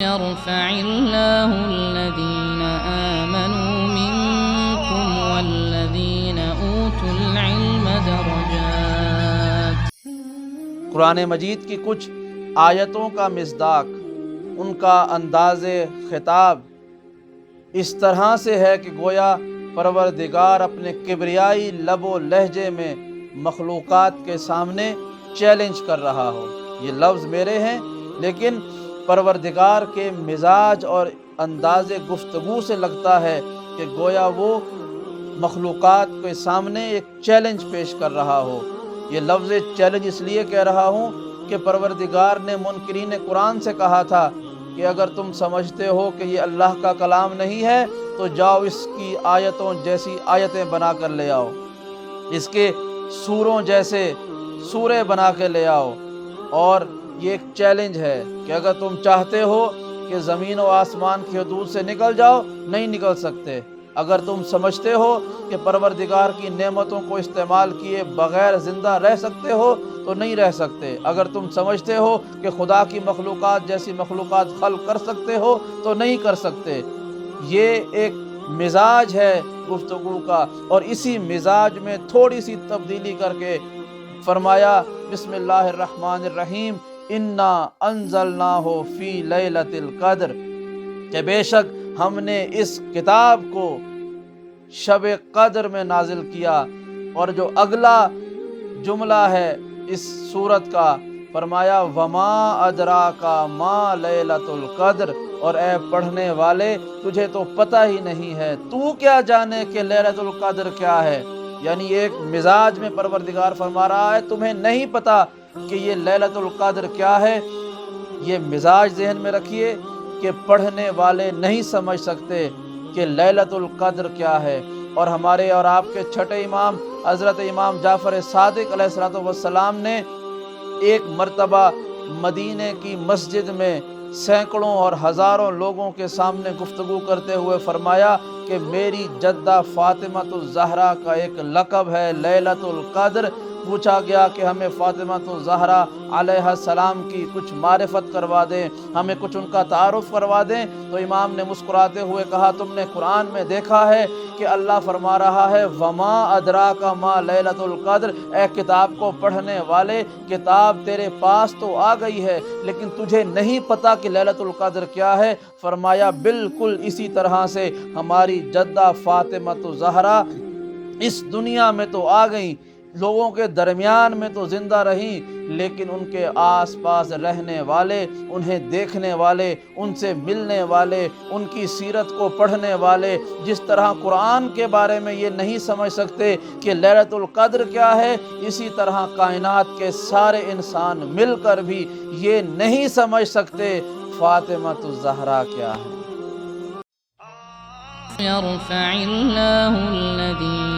يرفع الله الذين آمنوا منكم والذين أوتوا العلم درجات۔ قرآن مجید کی کچھ آیتوں کا مصداق، ان کا انداز خطاب اس طرح سے ہے کہ گویا پروردگار اپنے کبریائی لب و لہجے میں مخلوقات کے سامنے چیلنج کر رہا ہو۔ یہ لفظ میرے ہیں، لیکن پروردگار کے مزاج اور انداز گفتگو سے لگتا ہے کہ گویا وہ مخلوقات کے سامنے ایک چیلنج پیش کر رہا ہو۔ یہ لفظ چیلنج اس لیے کہہ رہا ہوں کہ پروردگار نے منکرین قرآن سے کہا تھا کہ اگر تم سمجھتے ہو کہ یہ اللہ کا کلام نہیں ہے تو جاؤ اس کی آیتوں جیسی آیتیں بنا کر لے آؤ، اس کے سوروں جیسے سورے بنا کے لے آؤ۔ اور یہ ایک چیلنج ہے کہ اگر تم چاہتے ہو کہ زمین و آسمان کی حدود سے نکل جاؤ، نہیں نکل سکتے۔ اگر تم سمجھتے ہو کہ پروردگار کی نعمتوں کو استعمال کیے بغیر زندہ رہ سکتے ہو تو نہیں رہ سکتے۔ اگر تم سمجھتے ہو کہ خدا کی مخلوقات جیسی مخلوقات خلق کر سکتے ہو تو نہیں کر سکتے۔ یہ ایک مزاج ہے گفتگو کا، اور اسی مزاج میں تھوڑی سی تبدیلی کر کے فرمایا بسم اللہ الرحمن الرحیم انا انزلناہ فی لیلۃ القدر، کہ بے شک ہم نے اس کتاب کو شب قدر میں نازل کیا۔ اور جو اگلا جملہ ہے اس سورت کا، فرمایا وما ادراک ما لیلۃ القدر، اور اے پڑھنے والے تجھے تو پتہ ہی نہیں ہے، تو کیا جانے کہ لیلۃ القدر کیا ہے۔ یعنی ایک مزاج میں پروردگار فرما رہا ہے تمہیں نہیں پتہ کہ یہ لیلۃ القدر کیا ہے۔ یہ مزاج ذہن میں رکھیے کہ پڑھنے والے نہیں سمجھ سکتے کہ لیلۃ القدر کیا ہے۔ اور ہمارے اور آپ کے چھٹے امام حضرت امام جعفر صادق علیہ السلام نے ایک مرتبہ مدینے کی مسجد میں سینکڑوں اور ہزاروں لوگوں کے سامنے گفتگو کرتے ہوئے فرمایا کہ میری جدہ فاطمۃ الزہرا کا ایک لقب ہے لیلۃ القدر۔ پوچھا گیا کہ ہمیں فاطمۃ الزہرا علیہ السلام کی کچھ معرفت کروا دیں، ہمیں کچھ ان کا تعارف کروا دیں، تو امام نے مسکراتے ہوئے کہا تم نے قرآن میں دیکھا ہے کہ اللہ فرما رہا ہے وما ادراک ما لیلۃ القدر، اے کتاب کو پڑھنے والے کتاب تیرے پاس تو آ گئی ہے لیکن تجھے نہیں پتہ کہ لیلۃ القدر کیا ہے۔ فرمایا بالکل اسی طرح سے ہماری جدہ فاطمۃ الزہرا اس دنیا میں تو آ گئیں، لوگوں کے درمیان میں تو زندہ رہیں، لیکن ان کے آس پاس رہنے والے، انہیں دیکھنے والے، ان سے ملنے والے، ان کی سیرت کو پڑھنے والے جس طرح قرآن کے بارے میں یہ نہیں سمجھ سکتے کہ لیلۃ القدر کیا ہے، اسی طرح کائنات کے سارے انسان مل کر بھی یہ نہیں سمجھ سکتے فاطمۃ الزہرا کیا ہے۔ يرفع الله الذين